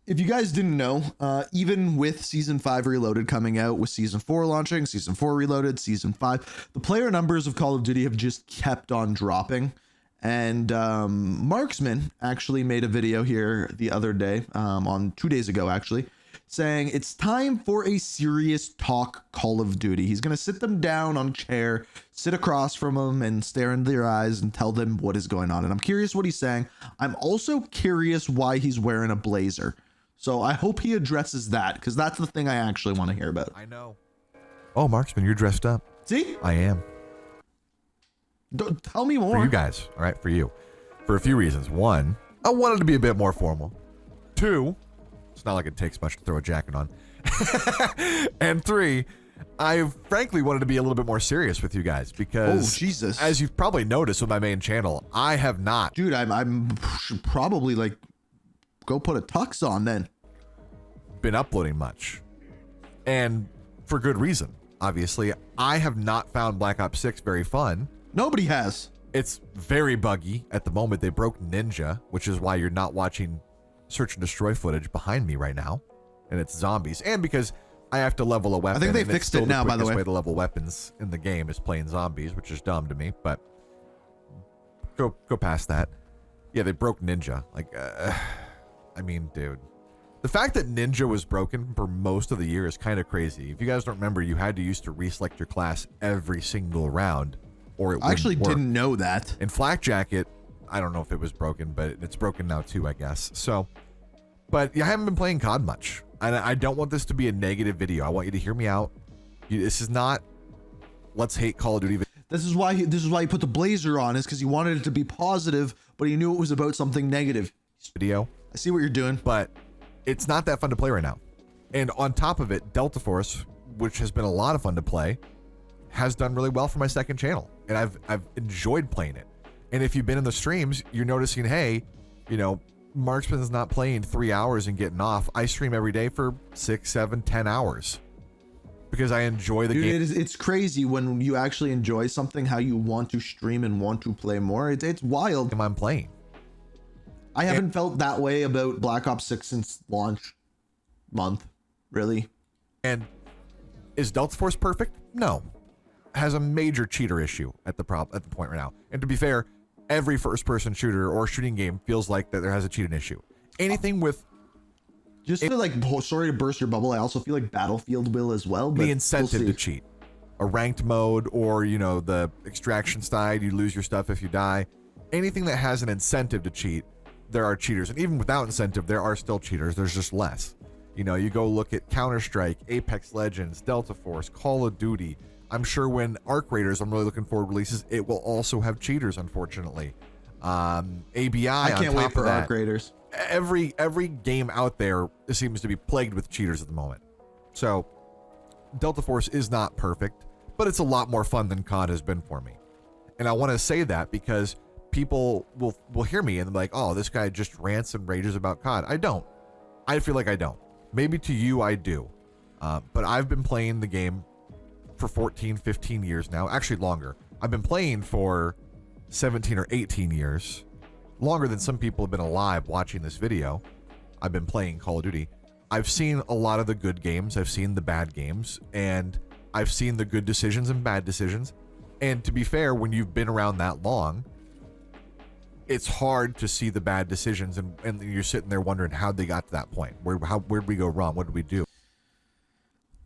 if you guys didn't know, even with Season 5 Reloaded coming out, with Season 4 launching, Season 4 Reloaded, Season 5, the player numbers of Call of Duty have just kept on dropping. And Marksman actually made a video here the other day, on 2 days ago actually, saying it's time for a serious talk Call of Duty. He's going to sit them down on a chair, sit across from them and stare into their eyes and tell them what is going on. And I'm curious what he's saying. I'm also curious why he's wearing a blazer. So I hope he addresses that, because that's the thing I actually want to hear about. I know. Oh, Marksman, you're dressed up. See? I am. Don't tell me more. For you guys, all right, for you. For a few reasons. One, I wanted to be a bit more formal. Two, it's not like it takes much to throw a jacket on. And three, I frankly wanted to be a little bit more serious with you guys because, oh, Jesus, as you've probably noticed with my main channel, I have not. Dude, I'm should probably like go put a tux on then. Been uploading much, and for good reason. Obviously, I have not found Black Ops 6 very fun. Nobody has. It's very buggy at the moment. They broke Ninja, which is why you're not watching search and destroy footage behind me right now, and it's zombies. And because I have to level a weapon. I think they fixed it now, by the way. The way to level weapons in the game is playing zombies, which is dumb to me. But go past that. Yeah, they broke Ninja. Like, I mean, dude. The fact that Ninja was broken for most of the year is kind of crazy. If you guys don't remember, you had to used to reselect your class every single round, or it wouldn't I actually work. didn't know that. In Flak Jacket, I don't know if it was broken, but it's broken now too, I guess. So, but I haven't been playing COD much, and I don't want this to be a negative video. I want you to hear me out. This is not let's hate Call of Duty. This is why he put the blazer on, is because he wanted it to be positive, but he knew it was about something negative. Video. I see what you're doing, but it's not that fun to play right now. And on top of it, Delta Force, which has been a lot of fun to play, has done really well for my second channel, and I've enjoyed playing it. And if you've been in the streams, you're noticing, hey, you know, Marksman's not playing 3 hours and getting off. I stream every day for 6, 7, 10 hours because I enjoy the game. It's crazy when you actually enjoy something, how you want to stream and want to play more. It's wild. I'm playing. I haven't felt that way about Black Ops 6 since launch month, really. And is Delta Force perfect? No. Has a major cheater issue at the point right now. And to be fair, every first-person shooter or shooting game feels like that there has a cheating issue. Anything with just feel like, sorry to burst your bubble, I also feel like Battlefield will as well. But the incentive to cheat, a ranked mode, or you know, the extraction side, you lose your stuff if you die. Anything that has an incentive to cheat, there are cheaters. And even without incentive, there are still cheaters. There's just less. You know, you go look at Counter-Strike, Apex Legends, Delta Force, Call of Duty. I'm sure when Arc Raiders, I'm really looking forward releases, it will also have cheaters, unfortunately. ABI, I can't wait for Arc Raiders. Every game out there seems to be plagued with cheaters at the moment. So Delta Force is not perfect, but it's a lot more fun than COD has been for me. And I want to say that because people will hear me and they're like, oh, this guy just rants and rages about COD. I don't. I feel like I don't. Maybe to you I do. But I've been playing the game for 14, 15 years now. Actually longer. I've been playing for 17 or 18 years. Longer than some people have been alive watching this video. I've been playing Call of Duty. I've seen a lot of the good games. I've seen the bad games. And I've seen the good decisions and bad decisions. And to be fair, when you've been around that long, it's hard to see the bad decisions, and you're sitting there wondering how they got to that point. Where'd we go wrong? What did we do?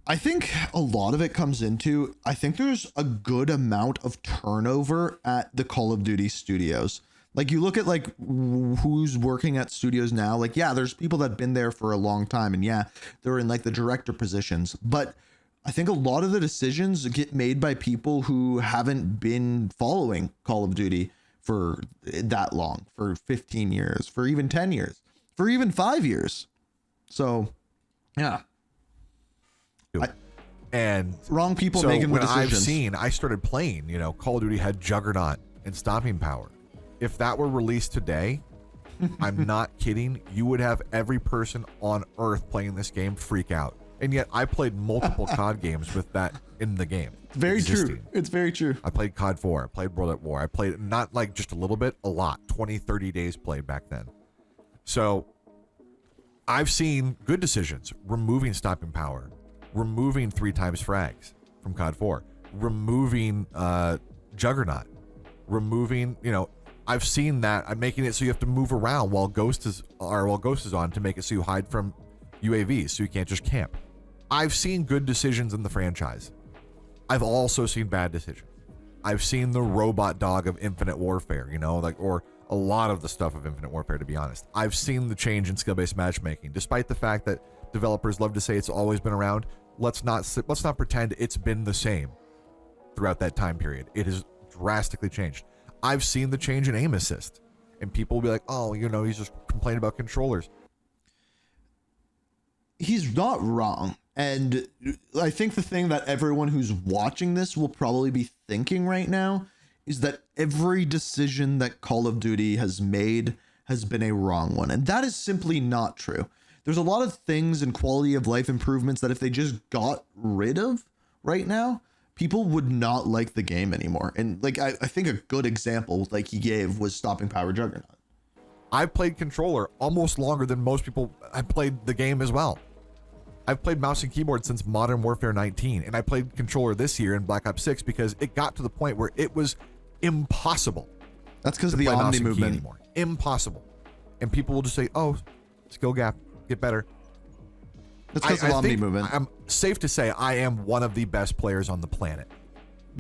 I think a lot of it comes into, I think there's a good amount of turnover at the Call of Duty studios. Like you look at like who's working at studios now, like, yeah, there's people that have been there for a long time, and yeah, they're in like the director positions, but I think a lot of the decisions get made by people who haven't been following Call of Duty for that long, for 15 years, for even 10 years, for even 5 years. So, yeah. And wrong people making the decisions. I started playing, you know, Call of Duty had Juggernaut and Stopping Power. If that were released today, I'm not kidding, you would have every person on earth playing this game freak out. And yet I played multiple COD games with that in the game. Very true. It's very true. I played COD 4. I played World at War. I played not like just a little bit, a lot. 20, 30 days played back then. So I've seen good decisions, removing stopping power, removing 3 times frags from COD 4, removing Juggernaut, removing, I've seen that. I'm making it so you have to move around while Ghost is on to make it so you hide from UAVs so you can't just camp. I've seen good decisions in the franchise. I've also seen bad decisions. I've seen the robot dog of Infinite Warfare, or a lot of the stuff of Infinite Warfare, to be honest. I've seen the change in skill-based matchmaking, despite the fact that developers love to say it's always been around. Let's not pretend it's been the same throughout that time period. It has drastically changed. I've seen the change in aim assist, and people will be like, oh, he's just complaining about controllers. He's not wrong. And I think the thing that everyone who's watching this will probably be thinking right now is that every decision that Call of Duty has made has been a wrong one. And that is simply not true. There's a lot of things and quality of life improvements that if they just got rid of right now, people would not like the game anymore. And I think a good example like he gave was stopping power Juggernaut. I played controller almost longer than most people. I played the game as well. I've played mouse and keyboard since Modern Warfare 19, and I played controller this year in Black Ops 6 because it got to the point where it was impossible. That's because of the Omni movement anymore. Impossible. And people will just say, oh, skill gap, get better. That's because of Omni movement. I'm safe to say I am one of the best players on the planet.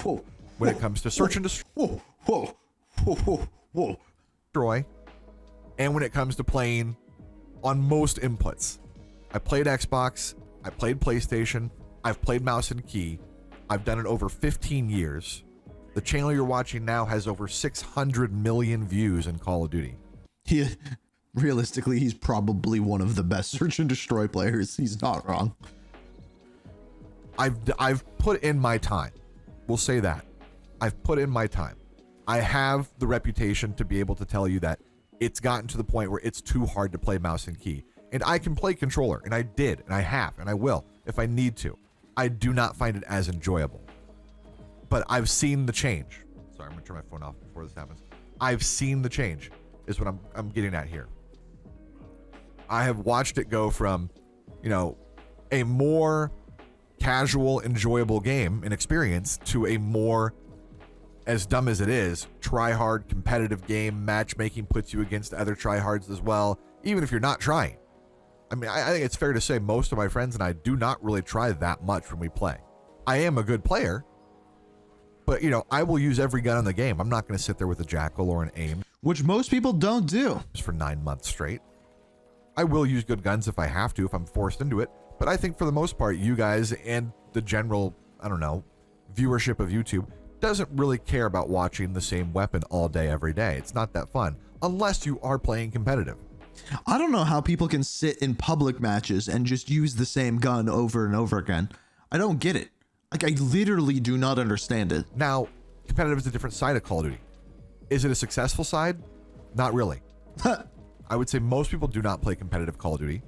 Whoa. When it comes to search and destroy. Destroy. And when it comes to playing on most inputs. I played Xbox, I played PlayStation, I've played mouse and key. I've done it over 15 years. The channel you're watching now has over 600 million views in Call of Duty. Realistically, he's probably one of the best search and destroy players. He's not wrong. I've put in my time. We'll say that. I've put in my time. I have the reputation to be able to tell you that it's gotten to the point where it's too hard to play mouse and key. And I can play controller, and I did, and I have, and I will, if I need to. I do not find it as enjoyable. But I've seen the change. Sorry, I'm going to turn my phone off before this happens. I've seen the change, is what I'm getting at here. I have watched it go from, a more casual, enjoyable game and experience to a more, as dumb as it is, try-hard, competitive game. Matchmaking puts you against other try-hards as well, even if you're not trying. I mean, I think it's fair to say most of my friends and I do not really try that much when we play. I am a good player, but, I will use every gun in the game. I'm not going to sit there with a Jackal or an AIM. Which most people don't do. For 9 months straight. I will use good guns if I have to, if I'm forced into it. But I think for the most part, you guys and the general, viewership of YouTube doesn't really care about watching the same weapon all day, every day. It's not that fun, unless you are playing competitive. I don't know how people can sit in public matches and just use the same gun over and over again. I don't get it. I literally do not understand it. Now, competitive is a different side of Call of Duty. Is it a successful side? Not really. I would say most people do not play competitive Call of Duty.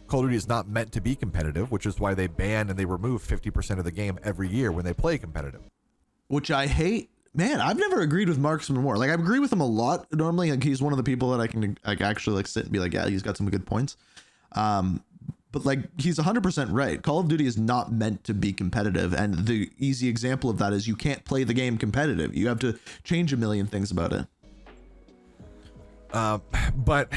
Call of Duty is not meant to be competitive, which is why they ban and they remove 50% of the game every year when they play competitive. Which I hate. Man, I've never agreed with Marksman more. I agree with him a lot. Normally, he's one of the people that I can actually sit and be like, yeah, he's got some good points. But he's 100% right. Call of Duty is not meant to be competitive. And the easy example of that is you can't play the game competitive. You have to change a million things about it. But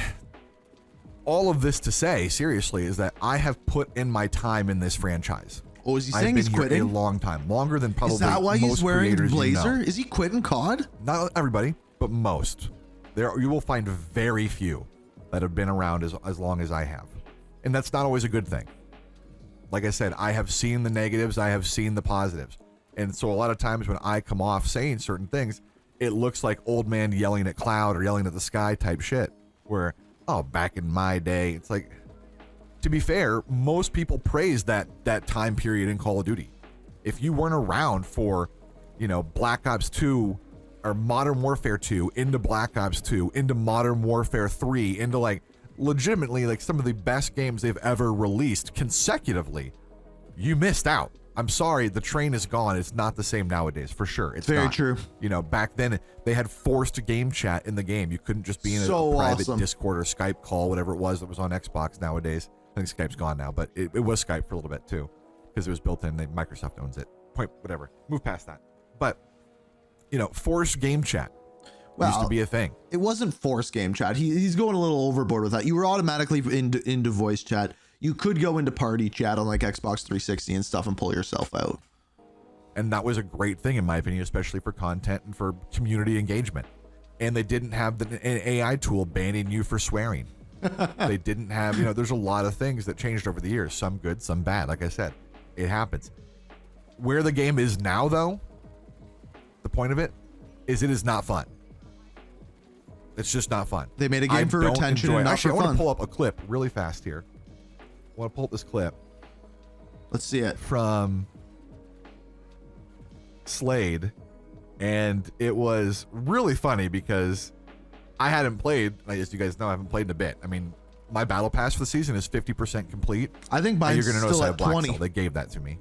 all of this to say, seriously, is that I have put in my time in this franchise. Oh, is he saying he's quitting? A long time, longer than probably. Is that why he's wearing blazer? Is he quitting COD? Not everybody, but most. You will find very few that have been around as long as I have, and that's not always a good thing. Like I said, I have seen the negatives, I have seen the positives, and so a lot of times when I come off saying certain things, it looks like old man yelling at cloud or yelling at the sky type shit. Where, oh, back in my day, it's like. To be fair, most people praise that time period in Call of Duty. If you weren't around for, Black Ops 2 or Modern Warfare 2 into Black Ops 2 into Modern Warfare 3 into legitimately some of the best games they've ever released consecutively, you missed out. I'm sorry, the train is gone. It's not the same nowadays, for sure. It's Very not. true. You know, back then they had forced game chat in the game. You couldn't just be in So a private awesome. Discord or Skype call, whatever it was that was on Xbox nowadays. I think Skype's gone now, but it was Skype for a little bit too, because it was built in. Microsoft owns it. Point, whatever. Move past that. But, you know, forced game chat used to be a thing. It wasn't forced game chat. He's going a little overboard with that. You were automatically into voice chat. You could go into party chat on like Xbox 360 and stuff and pull yourself out. And that was a great thing, in my opinion, especially for content and for community engagement. And they didn't have an AI tool banning you for swearing. They didn't have, you know, there's a lot of things that changed over the years. Some good, some bad. Like I said, it happens. Where the game is now, though, the point of it is not fun. It's just not fun. They made a game for retention and not Actually, for I want fun. to pull up a clip really fast here. I want to pull up this clip Let's see it. from Slade, and it was really funny because I hadn't played, as you guys know, I haven't played in a bit. I mean, my battle pass for the season is 50% complete. I think And mine's you're gonna notice still I have at Black 20. Cell. They gave that to me.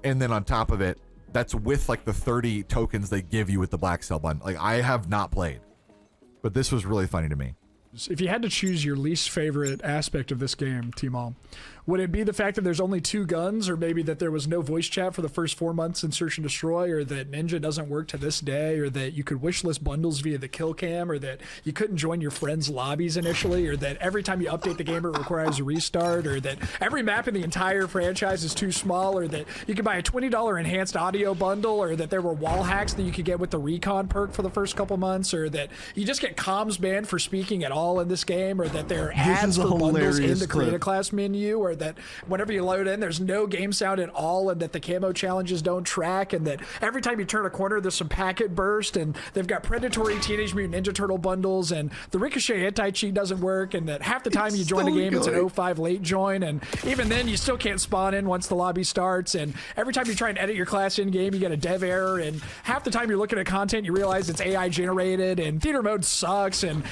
And then on top of it, that's with like the 30 tokens they give you with the Black Cell button. Like, I have not played, but this was really funny to me. If you had to choose your least favorite aspect of this game, T-Mall, would it be the fact that there's only 2 guns, or maybe that there was no voice chat for the first 4 months in Search and Destroy, or that Ninja doesn't work to this day, or that you could wishlist bundles via the kill cam, or that you couldn't join your friends' lobbies initially, or that every time you update the game it requires a restart, or that every map in the entire franchise is too small, or that you could buy a $20 enhanced audio bundle, or that there were wall hacks that you could get with the recon perk for the first couple months, or that you just get comms banned for speaking at all in this game, or that there are ads is a for bundles in hilarious the creator clip. class menu, or that whenever you load in there's no game sound at all, and that the camo challenges don't track, and that every time you turn a corner there's some packet burst, and they've got predatory Teenage Mutant Ninja Turtle bundles, and the Ricochet anti-cheat doesn't work, and that half the time you join a game it's an 05 late join, and even then you still can't spawn in once the lobby starts, and every time you try and edit your class in game you get a dev error, and half the time you're looking at content you realize it's AI generated, and theater mode sucks, and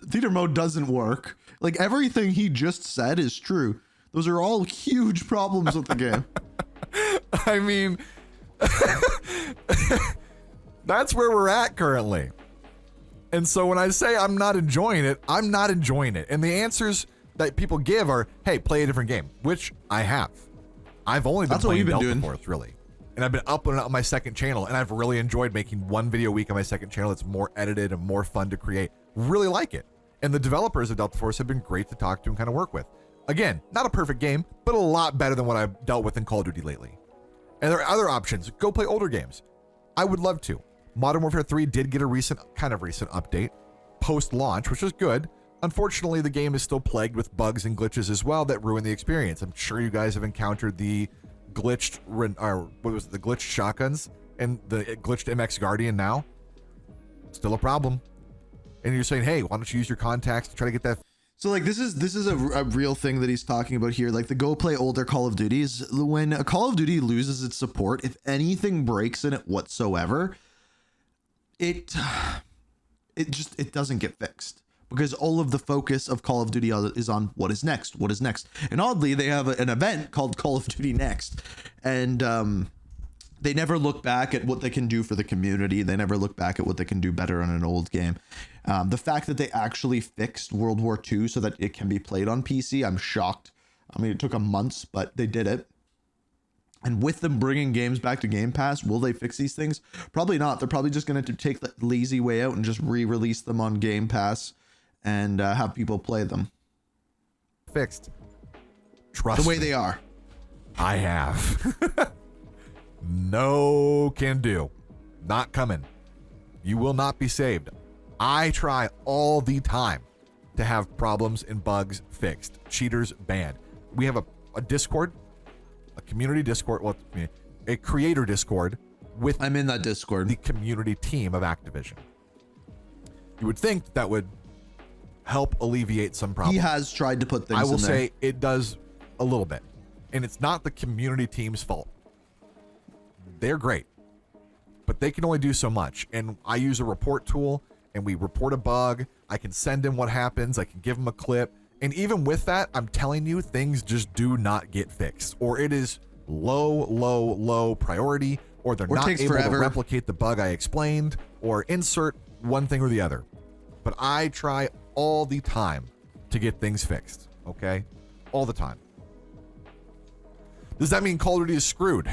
Theater mode doesn't work. Like, everything he just said is true. Those are all huge problems with the game. I mean, that's where we're at currently. And so when I say I'm not enjoying it, I'm not enjoying it. And the answers that people give are, hey, play a different game, which I have. I've only been That's what playing we've been Delta doing. Force, really. And I've been uploading it on my second channel, and I've really enjoyed making one video a week on my second channel. It's more edited and more fun to create. Really like it. And the developers of Delta Force have been great to talk to and kind of work with. Again, not a perfect game, but a lot better than what I've dealt with in Call of Duty lately. And there are other options. Go play older games. I would love to. Modern Warfare 3 did get a recent update post-launch, which was good. Unfortunately, the game is still plagued with bugs and glitches as well that ruin the experience. I'm sure you guys have encountered the glitched shotguns and the glitched MX Guardian now. Still a problem. And you're saying, hey, why don't you use your contacts to try to get that? So like this is a real thing that he's talking about here. Like the go play older Call of Duties. When a Call of Duty loses its support, if anything breaks in it whatsoever, it doesn't get fixed, because all of the focus of Call of Duty is on what is next. And oddly, they have an event called Call of Duty Next, and they never look back at what they can do for the community. They never look back at what they can do better on an old game. The fact that they actually fixed World War II so that it can be played on PC, I'm shocked. I mean, it took them months, but they did it. And with them bringing games back to Game Pass, will they fix these things? Probably not. They're probably just going to take the lazy way out and just re-release them on Game Pass and have people play them. Fixed. Trust The way me. they are. I have. No can do. Not coming. You will not be saved. I try all the time to have problems and bugs fixed. Cheaters banned. We have a Discord, a community Discord, a creator Discord with I'm in that Discord. the community team of Activision. You would think that would help alleviate some problems. He has tried to put things I will in there. say it does a little bit. And it's not the community team's fault. They're great, but they can only do so much. And I use a report tool, and we report a bug. I can send him what happens. I can give him a clip, And even with that, I'm telling you, things just do not get fixed, or it is low priority, or they're not takes able forever. to replicate the bug I explained, or insert one thing or the other. But I try all the time to get things fixed, okay? All the time. Does that mean Call of Duty is screwed?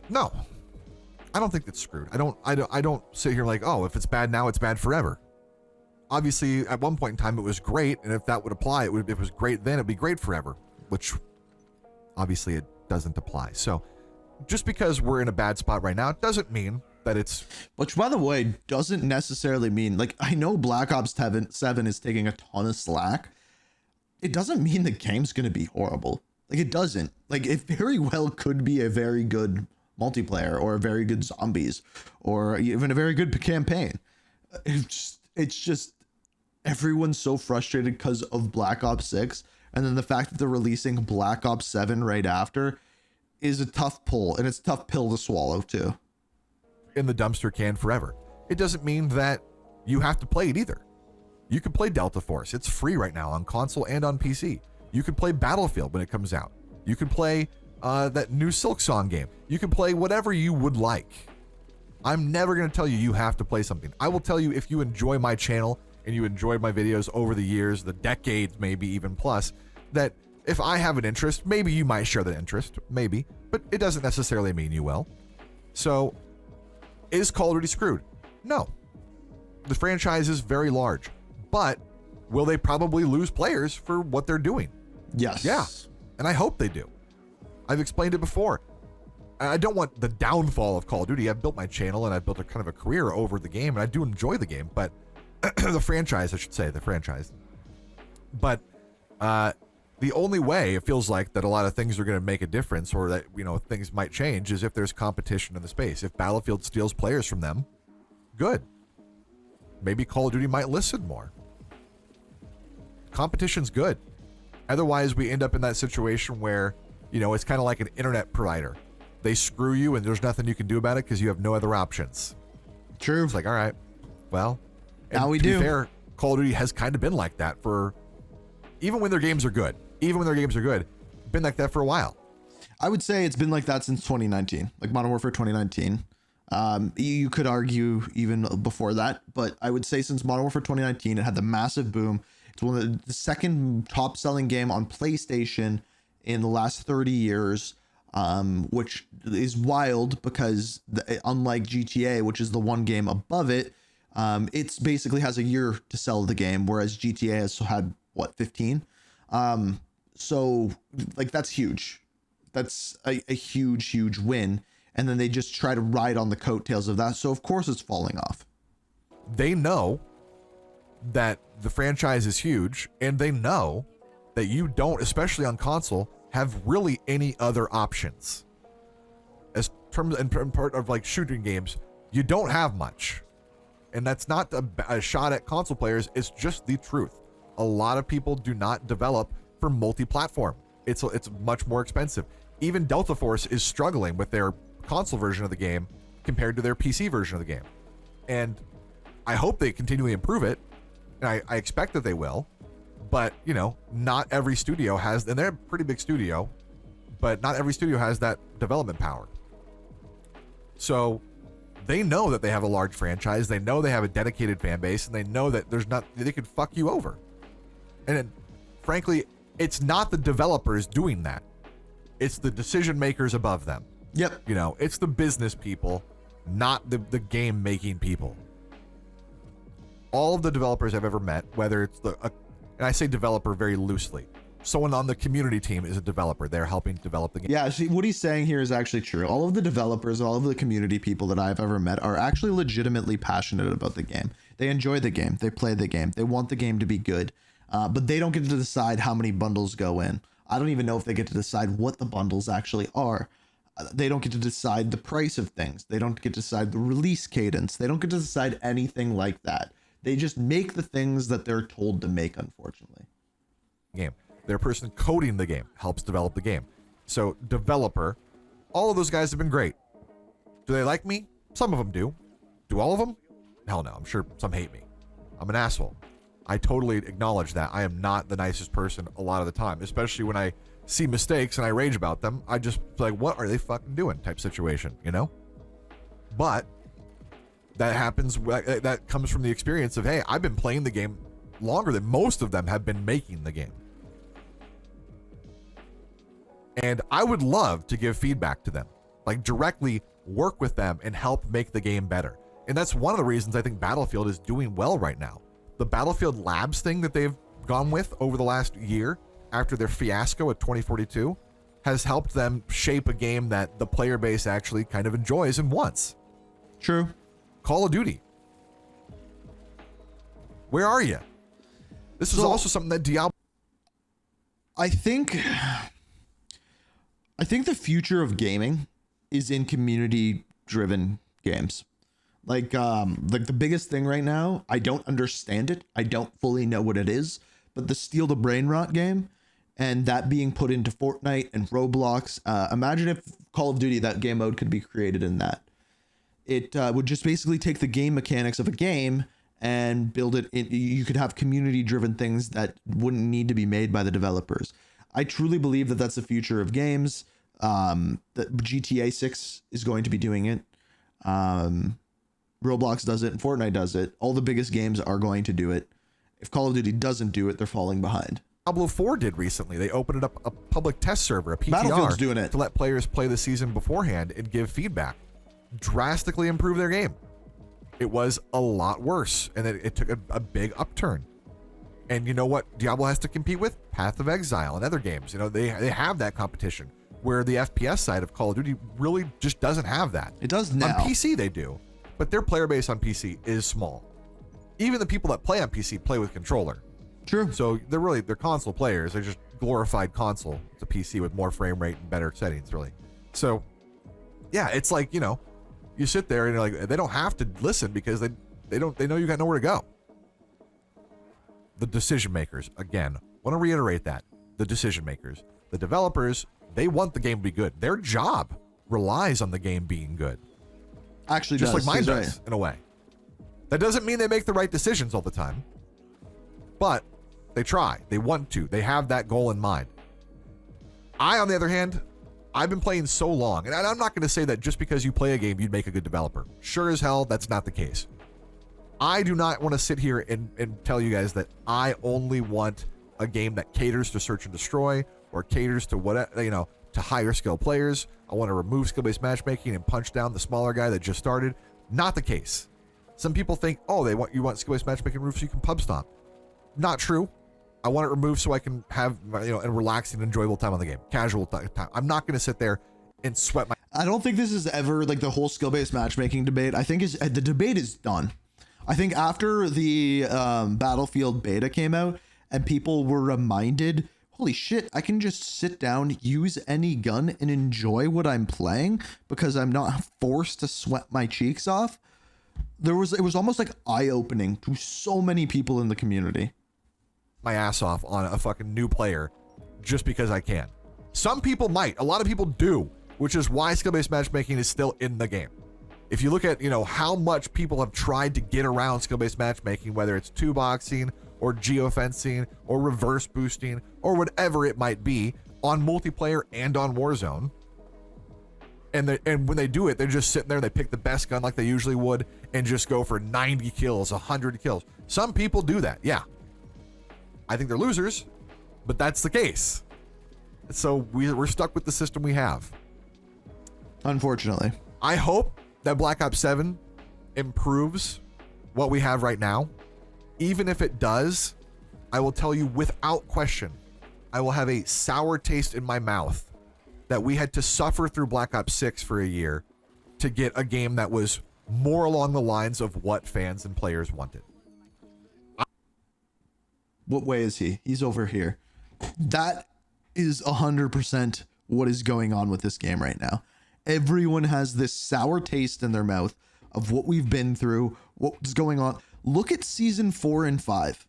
No. I don't think it's screwed. I don't sit here like, oh, if it's bad now, it's bad forever. Obviously, at one point in time, it was great, and if that would apply, if it was great then, it'd be great forever, which obviously it doesn't apply. So just because we're in a bad spot right now, it doesn't mean that it's... Which, by the way, doesn't necessarily mean, like, I know Black Ops 7 is taking a ton of slack. It doesn't mean the game's going to be horrible. Like, it doesn't. Like, it very well could be a very good multiplayer, or a very good zombies, or even a very good campaign. It's just everyone's so frustrated because of Black Ops 6, and then the fact that they're releasing Black Ops 7 right after is a tough pull, and it's a tough pill to swallow too. In the dumpster can forever. It doesn't mean that you have to play it either. You can play Delta Force. It's free right now on console and on PC. You can play Battlefield when it comes out. You can play that new Silksong game. You can play whatever you would like. I'm never going to tell you have to play something. I will tell you, if you enjoy my channel and you enjoyed my videos over the years, the decades, maybe even plus, that if I have an interest, maybe you might share that interest, maybe, but it doesn't necessarily mean you will. So, is Call of Duty screwed? No. The franchise is very large, but will they probably lose players for what they're doing? Yes. Yeah, and I hope they do. I've explained it before. I don't want the downfall of Call of Duty. I've built my channel and I've built a kind of a career over the game, and I do enjoy the game, but the franchise, I should say, the franchise. But the only way it feels like that a lot of things are going to make a difference, or that, you know, things might change, is if there's competition in the space. If Battlefield steals players from them, good. Maybe Call of Duty might listen more. Competition's good. Otherwise, we end up in that situation where, you know, it's kind of like an internet provider. They screw you and there's nothing you can do about it because you have no other options. True. It's like, all right, well, now we to do. be fair, Call of Duty has kind of been like that for, even when their games are good, been like that for a while. I would say it's been like that since 2019, like Modern Warfare 2019. You could argue even before that, but I would say since Modern Warfare 2019, it had the massive boom. It's one of the second top selling game on PlayStation in the last 30 years, which is wild because unlike GTA, which is the one game above it, it's basically has a year to sell the game, whereas GTA has had, what, 15? So like, that's huge. That's a huge win. And then they just try to ride on the coattails of that. So of course it's falling off. They know that the franchise is huge, and they know that you don't, especially on console, have really any other options. As terms and part of like shooting games, you don't have much. And that's not a shot at console players. It's just the truth. A lot of people do not develop for multi-platform. It's much more expensive. Even Delta Force is struggling with their console version of the game compared to their PC version of the game. And I hope they continually improve it. And I expect that they will. But, you know, not every studio has, and they're a pretty big studio, but not every studio has that development power. So they know that they have a large franchise. They know they have a dedicated fan base, and they know that they could fuck you over. And then, frankly, it's not the developers doing that. It's the decision makers above them. Yep. You know, it's the business people, not the game making people. All of the developers I've ever met, whether it's and I say developer very loosely, someone on the community team is a developer. They're helping develop the game. Yeah, see, what he's saying here is actually true. All of the developers, all of the community people that I've ever met are actually legitimately passionate about the game. They enjoy the game. They play the game. They want the game to be good. But they don't get to decide how many bundles go in. I don't even know if they get to decide what the bundles actually are. They don't get to decide the price of things. They don't get to decide the release cadence. They don't get to decide anything like that. They just make the things that they're told to make, unfortunately. Game. Their person coding the game helps develop the game. So developer, all of those guys have been great. Do they like me? Some of them do. Do all of them? Hell no. I'm sure some hate me. I'm an asshole. I totally acknowledge that. I am not the nicest person a lot of the time, especially when I see mistakes and I rage about them. I just like, what are they fucking doing type situation, you know? But that happens, that comes from the experience of, hey, I've been playing the game longer than most of them have been making the game. And I would love to give feedback to them, like directly work with them and help make the game better. And that's one of the reasons I think Battlefield is doing well right now. The Battlefield Labs thing that they've gone with over the last year after their fiasco at 2042 has helped them shape a game that the player base actually kind of enjoys and wants. True. Call of Duty. Where are you? This is also something that Diablo... I think the future of gaming is in community-driven games. Like the biggest thing right now, I don't understand it. I don't fully know what it is, but the Steal the Brain Rot game and that being put into Fortnite and Roblox. Imagine if Call of Duty, that game mode could be created in that. It would just basically take the game mechanics of a game and build it in. You could have community-driven things that wouldn't need to be made by the developers. I truly believe that that's the future of games. That GTA 6 is going to be doing it. Roblox does it and Fortnite does it. All the biggest games are going to do it. If Call of Duty doesn't do it, they're falling behind. Diablo 4 did recently. They opened up a public test server, a PTR, Battlefield's doing it to let players play the season beforehand and give feedback. Drastically improve their game. It was a lot worse, and it took a big upturn. And you know what Diablo has to compete with? Path of Exile and other games. You know, they have that competition, where the FPS side of Call of Duty really just doesn't have that. It does now. On PC they do, but their player base on PC is small. Even the people that play on PC play with controller. True. So they're console players. They're just glorified console. It's a PC with more frame rate and better settings, really. So yeah, it's like, you know, you sit there and you're like, they don't have to listen because they know you got nowhere to go. The decision makers, again, want to reiterate that. The decision makers, the developers, they want the game to be good. Their job relies on the game being good. Actually, just does. like mine He's does, right. in a way. That doesn't mean they make the right decisions all the time, but they try. They want to. They have that goal in mind. I, on the other hand, I've been playing so long, and I'm not going to say that just because you play a game, you'd make a good developer. Sure as hell, that's not the case. I do not want to sit here and tell you guys that I only want a game that caters to search and destroy or caters to whatever, you know, to higher skill players. I want to remove skill-based matchmaking and punch down the smaller guy that just started. Not the case. Some people think, oh, you want skill-based matchmaking removed so you can pub stomp. Not true. I want it removed so I can have, you know, a relaxing, enjoyable time on the game. Casual time. I'm not going to sit there and sweat my... I don't think this is ever like the whole skill-based matchmaking debate. I think the debate is done. I think after the Battlefield beta came out and people were reminded, holy shit, I can just sit down, use any gun and enjoy what I'm playing because I'm not forced to sweat my cheeks off. It was almost like eye-opening to so many people in the community. My ass off on a fucking new player just because I can. Some people might. A lot of people do, which is why skill-based matchmaking is still in the game. If you look at, you know, how much people have tried to get around skill-based matchmaking, whether it's two-boxing or geofencing or reverse boosting or whatever it might be on multiplayer and on Warzone, and when they do it, they're just sitting there, they pick the best gun like they usually would and just go for 90 kills, 100 kills. Some people do that, yeah. I think they're losers, but that's the case. So we're stuck with the system we have. Unfortunately. I hope that Black Ops 7 improves what we have right now. Even if it does, I will tell you without question, I will have a sour taste in my mouth that we had to suffer through Black Ops 6 for a year to get a game that was more along the lines of what fans and players wanted. What way is he? He's over here. That is 100% what is going on with this game right now. Everyone has this sour taste in their mouth of what we've been through, what's going on. Look at season 4 and 5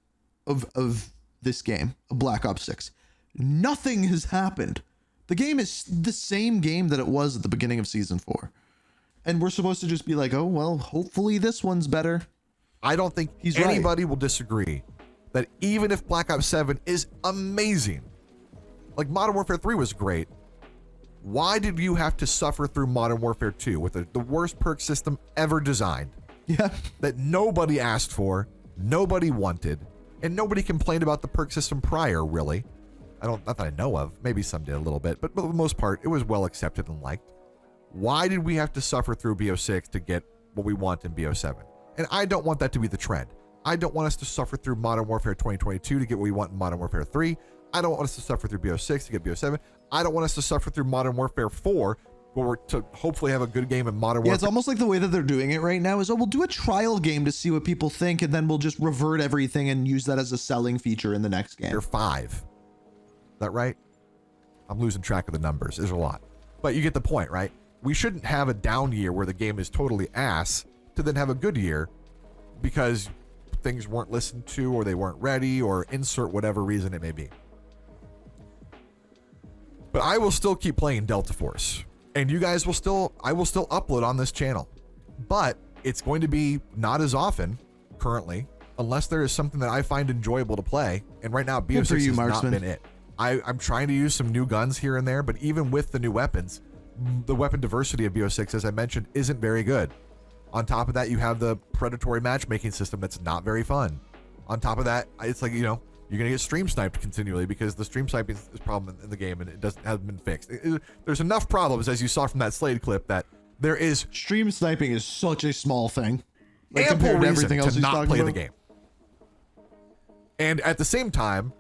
of this game, of Black Ops 6. Nothing has happened. The game is the same game that it was at the beginning of season 4. And we're supposed to just be like, oh, well, hopefully this one's better. I don't think He's anybody will disagree that even if Black Ops 7 is amazing, like Modern Warfare 3 was great, why did you have to suffer through Modern Warfare 2 with the worst perk system ever designed? Yeah. That nobody asked for, nobody wanted, and nobody complained about the perk system prior, really. Not that I know of. Maybe some did a little bit, but for the most part, it was well accepted and liked. Why did we have to suffer through BO6 to get what we want in BO7? And I don't want that to be the trend. I don't want us to suffer through Modern Warfare 2022 to get what we want in Modern Warfare 3. I don't want us to suffer through BO6 to get BO7. I don't want us to suffer through Modern Warfare 4 where we're to hopefully have a good game in Modern Warfare. Yeah, it's almost like the way that they're doing it right now is, we'll do a trial game to see what people think, and then we'll just revert everything and use that as a selling feature in the next game. Year 5. Is that right? I'm losing track of the numbers. There's a lot. But you get the point, right? We shouldn't have a down year where the game is totally ass to then have a good year because things weren't listened to or they weren't ready or insert whatever reason it may be. But I will still keep playing Delta Force. And you guys I will still upload on this channel. But it's going to be not as often currently, unless there is something that I find enjoyable to play. And right now, BO6 has not been it. I'm trying to use some new guns here and there, but even with the new weapons, the weapon diversity of BO6, as I mentioned, isn't very good. On top of that, you have the predatory matchmaking system that's not very fun. On top of that, it's like, you're going to get stream sniped continually because the stream sniping is a problem in the game and it hasn't been fixed. There's enough problems, as you saw from that Slade clip, that there is stream sniping is such a small thing. Like, ample compared to reason everything else to not play about the game. And at the same time,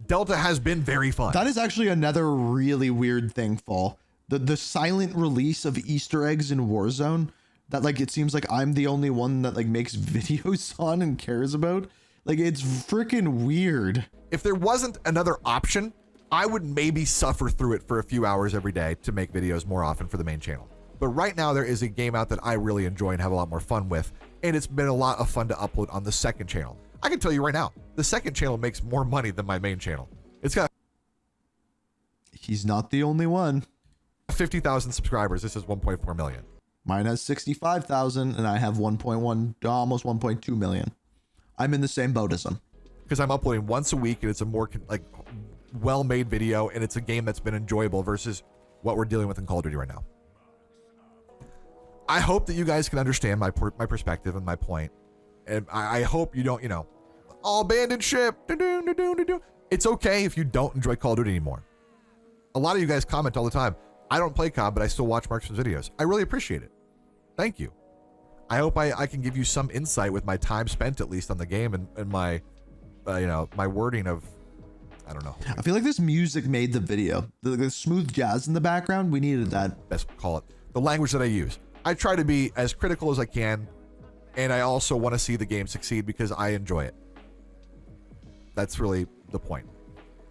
Delta has been very fun. That is actually another really weird thing, Fall. The silent release of Easter eggs in Warzone that, like, it seems like I'm the only one that, like, makes videos on and cares about. Like, it's freaking weird. If there wasn't another option, I would maybe suffer through it for a few hours every day to make videos more often for the main channel. But right now there is a game out that I really enjoy and have a lot more fun with, and it's been a lot of fun to upload on the second channel. I can tell you right now, the second channel makes more money than my main channel. It's got... He's not the only one. 50,000 subscribers. This is 1.4 million. Mine has 65,000 and I have 1.1, almost 1.2 million. I'm in the same boat as him. Because I'm uploading once a week and it's a more well-made video and it's a game that's been enjoyable versus what we're dealing with in Call of Duty right now. I hope that you guys can understand my perspective and my point. And I hope you don't, all abandoned ship. It's okay if you don't enjoy Call of Duty anymore. A lot of you guys comment all the time, I don't play COD, but I still watch Marksman's videos. I really appreciate it. Thank you. I hope I can give you some insight with my time spent at least on the game and my, my wording of, I don't know. I feel like this music made the video. The smooth jazz in the background, we needed that. Best call it. The language that I use. I try to be as critical as I can, and I also want to see the game succeed because I enjoy it. That's really the point.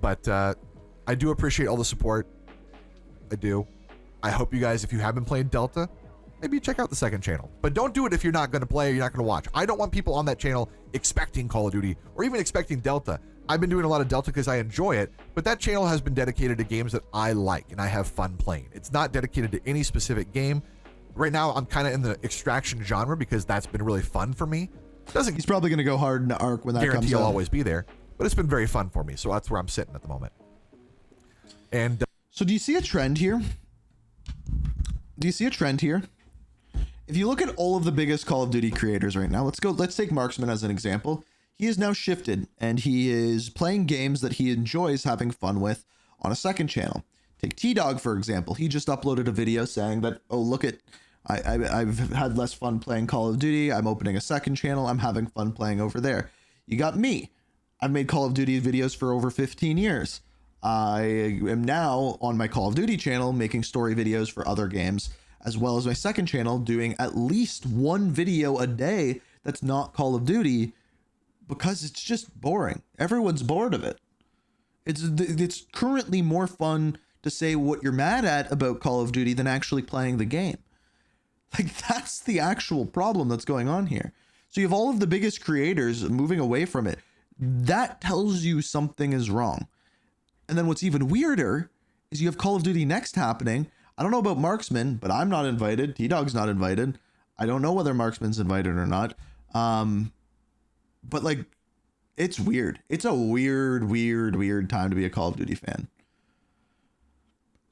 But I do appreciate all the support. I do. I hope you guys, if you have been playing Delta, maybe check out the second channel. But don't do it if you're not going to play or you're not going to watch. I don't want people on that channel expecting Call of Duty or even expecting Delta. I've been doing a lot of Delta because I enjoy it, but that channel has been dedicated to games that I like and I have fun playing. It's not dedicated to any specific game. Right now, I'm kind of in the extraction genre because that's been really fun for me. He's probably going to go hard in the Arc when that comes out. Guarantee I'll always be there, but it's been very fun for me, so that's where I'm sitting at the moment. And so do you see a trend here? Do you see a trend here? If you look at all of the biggest Call of Duty creators right now, let's take Marksman as an example. He has now shifted and he is playing games that he enjoys having fun with on a second channel. Take T-Dog, for example. He just uploaded a video saying that, oh, look at, I've had less fun playing Call of Duty. I'm opening a second channel. I'm having fun playing over there. You got me. I've made Call of Duty videos for over 15 years. I am now on my Call of Duty channel making story videos for other games, as well as my second channel doing at least one video a day that's not Call of Duty because it's just boring. Everyone's bored of it. It's currently more fun to say what you're mad at about Call of Duty than actually playing the game. Like, that's the actual problem that's going on here. So you have all of the biggest creators moving away from it. That tells you something is wrong. And then what's even weirder is you have Call of Duty Next happening. I don't know about Marksman, but I'm not invited. T-Dog's not invited. I don't know whether Marksman's invited or not. But like, It's weird. It's a weird time to be a Call of Duty fan.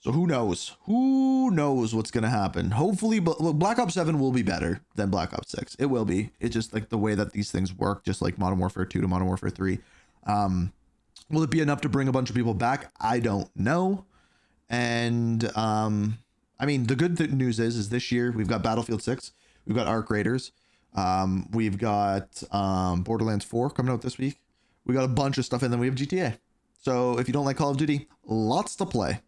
So who knows? Who knows what's going to happen? Hopefully, but look, Black Ops 7 will be better than Black Ops 6. It will be. It's just like the way that these things work, just like Modern Warfare 2 to Modern Warfare 3. Will it be enough to bring a bunch of people back? I don't know. And I mean, the good news is this year we've got Battlefield 6, we've got Arc Raiders, we've got Borderlands 4 coming out this week. We got a bunch of stuff, and then we have GTA. So if you don't like Call of Duty, lots to play.